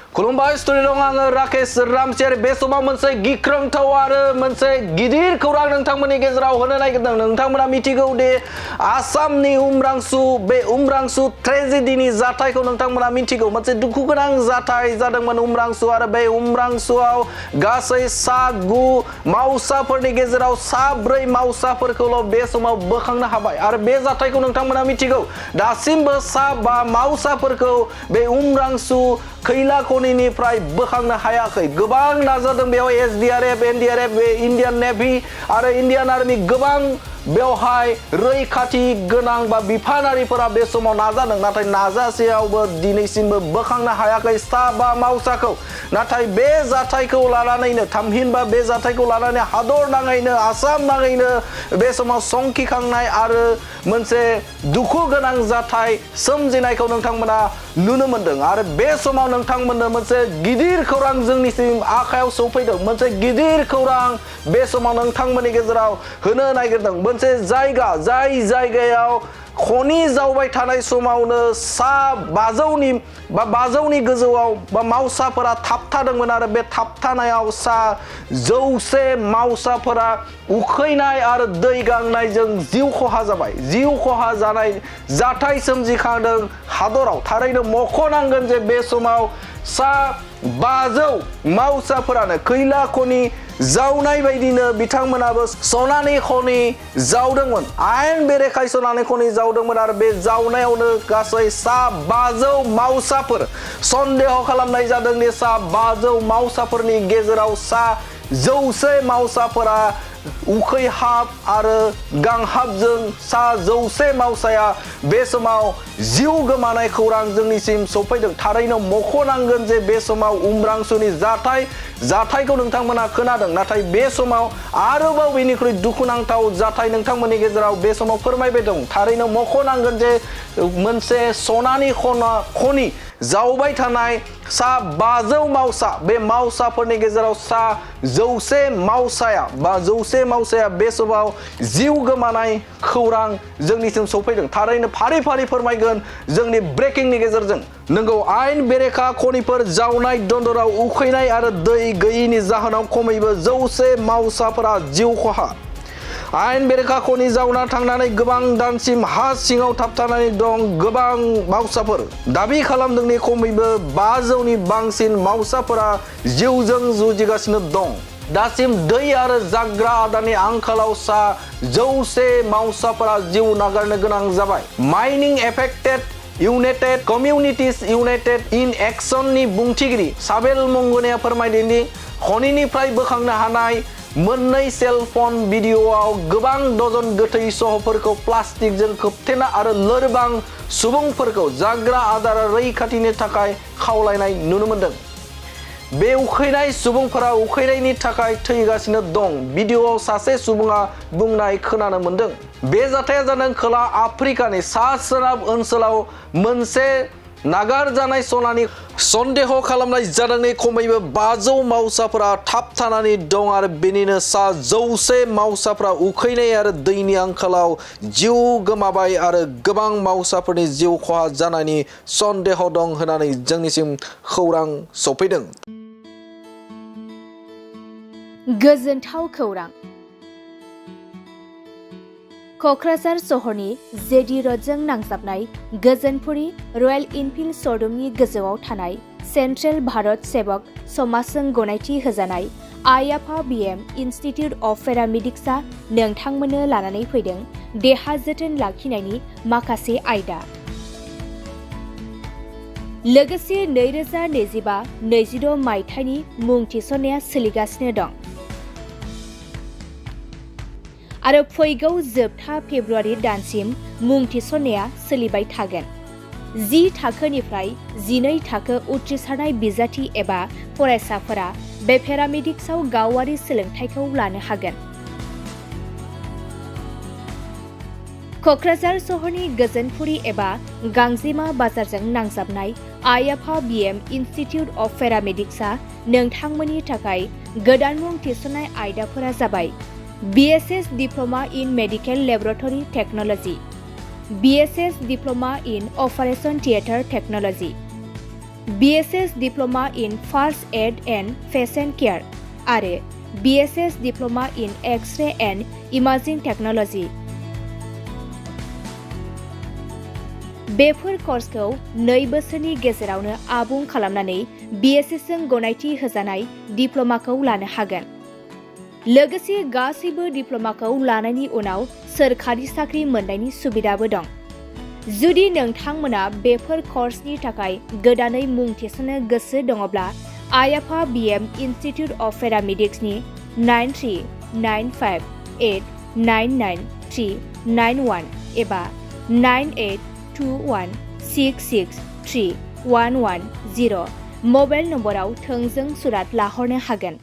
खुलुमबाय स्टुडिअ दं आङो राकेश रामसियारि बे समाव मोनसे गिख्रंथाव आरो मोनसे गिदिर खौरां नोंथांमोननि गेजेराव होनो नागिरदों। नोंथांमोना मिथिगौ दि आसामनि उमरांसु बे उमरांसु ट्रेजेडिनि जाथायखौ नोंथांमोना मिथिगौ। मोनसे दुखु गोनां जाथाय जादोंमोन उमरांसु आरो बे उमरांसुआव गासै 9 मावसाफोरनि गेजेराव 4 मावसाफोरखौल' बे समाव बोखांनो हाबाय आरो बे जाथायखौ नोंथांमोना मिथिगौ। दासिमबो 5 मावसाफोरखौ बे उमरांसु खैला खनिनिफ्राय बोखांनो हायाखै। गोबां नाजादों बेयाव SDRF, NDRF, इन्डियान नेभि आरो इन्डियान आर्मि गोबां बेवहाय रैखाथि गोनां बा बिफानारिफोरा बे समाव नाजादों, नाथाय नाजासेयावबो दिनैसिमबो बोखांनो हायाखै 5 मावसाखौ। नाथाय बे जाथायखौ लानानैनो थामहिनबा बे जाथायखौ लानानै हादर नाङैनो आसाम नाङैनो बे समाव संखिखांनाय आरो मोनसे दुखु गोनां जाथाय सोमजिनायखौ नोंथांमोना नुनो मोनदों आरो बे समाव नोंथांमोननो मोनसे गिदिर खौरां जोंनिसिम आखायाव सौफैदों। मोनसे गिदिर खौरां बे समाव नोंथांमोननि गेजेराव होनो नागिरदों। मोनसे जायगा जाय जायगायाव खनि जावबाय थानाय समावनो 500नि गोजौआव बा मावसाफोरा थाबथादोंमोन आरो बे थाबथानायाव 100 मावसाफोरा उखैनाय आरो दै गांनायजों जिउ खहा जाबाय। जिउ खहा जानाय जाथाय सोमजिखांदों हादराव। थारैनो मख'नांगोन जे बे समाव 500 मावसाफोरानो खैला खनि जावनाय बायदिनो बिथांमोनाबो सनानि खनि जावदोंमोन, आयेन बेरेखायै सनानि खनि जावदोंमोन आरो बे जावनायावनो गासै 500 मावसाफोर सन्देह खालामनाय जादों दि 500 मावसाफोरनि गेजेराव 100 मावसाफोरा उखैहाब आरो गांहाबजों 100 मावसाया बे समाव जिउ गोमानाय खौरां जोंनिसिम सफैदों। थारैनो मख'नांगोन जे बे समाव उमरांसुनि जाथायखौ नोंथांमोना खोनादों, नाथाय बे समाव आरोबाव बेनिख्रुइ दुखुनांथाव जाथाय नोंथांमोननि गेजेराव बे समाव फोरमायबाय दं। थारैनो मख'नांगोन जे मोनसे सनानि खनि जावबाय थानाय 500 मावसा, बे मावसाफोरनि गेजेराव 100 मावसाया बे समाव जिउ गोमानाय खौरां जोंनिसिम सफैदों। थारैनो फारि फारि फोरमायगोन जोंनि ब्रेकिंनि गेजेरजों। नंगौ, आयेन बेरेखा खनिफोर जावनाय दन्दराव उखैनाय आरो दै गैयैनि जाहोनाव खमैबो 100 मावसाफोरा जिउ खहा। आयेन बेरेखा खनि जावना थांनानै गोबां दानसिम हा सिङाव थाबथानानै दं गोबां मावसाफोर। दाबि खालामदों दि खमैबो 500नि बांसिन मावसाफोरा जिउजों जुजिगासिनो दं। दासिम दै आरो जाग्रा आदारनि आंखालाव 100 मावसाफोरा जिउ नागारनो गोनां जाबाय। माइनिं एफेक्टेड इउनाइटेड कमिउनिटिज इउनाइटेड इन एक्शननि बुंथिगिरि साबेल मंगनेया फोरमायदों दि खनिनिफ्राय बोखांनो हानाय मोननै सेल फन भिडिअ'आव गोबां डजन गोथै सहफोरखौ प्लास्टिकजों खोबथेना आरो लोरबां सुबुंफोरखौ जाग्रा आदार रैखाथिनि थाखाय खावलायनाय नुनो मोनदों। बे उखैनाय सुबुंफोरा उखैनायनि थाखाय थैगासिनो दं, भिडिअ'आव सासे सुबुङा बुंनाय खोनानो मोन्दों। बे जाथाया जादों खोला आफ्रिकानि सा-सोनाब ओनसोलाव मोनसे नागारजानाय सनानि सन्देह खालामनाय जादों दि खमैबो 500 मावसाफोरा थाबथानानै दं आरो बेनिनो 100 मावसाफोरा उखैनाय आरो दैनि आंखालाव जिउ गोमाबाय आरो गोबां मावसाफोरनि जिउ खहा जानायनि सन्देह दं होननानै जोंनिसिम खौरां सफैदों। गोजोनथाव खौरां। क'क्राझार सहरनि जेडि र'डजों नांजाबनाय गोजोनपुरी रयेल इनफिल्ड श'रुमनि गोजौआव थानाय सेन्ट्रेल भारत सेबक समाजजों गनायथि होजानाय आइ आफा बिएम इनस्टिटिउट अफ पेरामेडिक्सआ नोंथांमोननो लानानै फैदों देहा जोथोन लाखिनायनि माखासे आयदा। लोगोसे 2025-26 मायथाइनि मुं थिसननाया सोलिगासिनो दं आरो फैगौ जोबथा फेब्रुवारि दानसिम मुं थिसननाया सोलिबाय थागोन। 10 थाखोनिफ्राय 12 थाखो उथ्रिसारनाय बिजाथि एबा फरायसाफोरा बे पेरामेडिक्सआव गावारि सोलोंथाइखौ लानो हागोन। क'क्राझार सहरनि गोजोनपुरी एबा गांजेमा बाजारजों नांजाबनाय आइ आफा बिएम इनस्टिटिउट अफ पेरामेडिक्सआ नोंथांमोननि थाखाय गोदान मुं थिसननाय आयदाफोरा जाबाय BSS Diploma in Medical Laboratory Technology, BSS Diploma in Operation Theatre Technology, BSS Diploma in First Aid and Patient Care आरो BSS Diploma in X-ray and Imaging Technology। बेफोर कर्सखौ 2 बोसोरनि गेजेरावनो आबुं खालामनानै BSSजों गनायथि होजानाय डिप्ल'माखौ लानो हागोन। लोगोसे गासैबो डिप्ल'माखौ लानायनि उनाव सोरखारि साख्रि मोननायनि सुबिदाबो दं। जुदि नोंथांमोना बेफोर कर्सनि थाखाय गोदानै मुं थिसननो गोसो दङब्ला आइ-आफा BM इन्स्टिटिउट अफ पेरामेडिक्सनि 9395899391 एबा 9821663110 मबाइल नम्बराव थोंजों सुरात लाहरनो हागोन।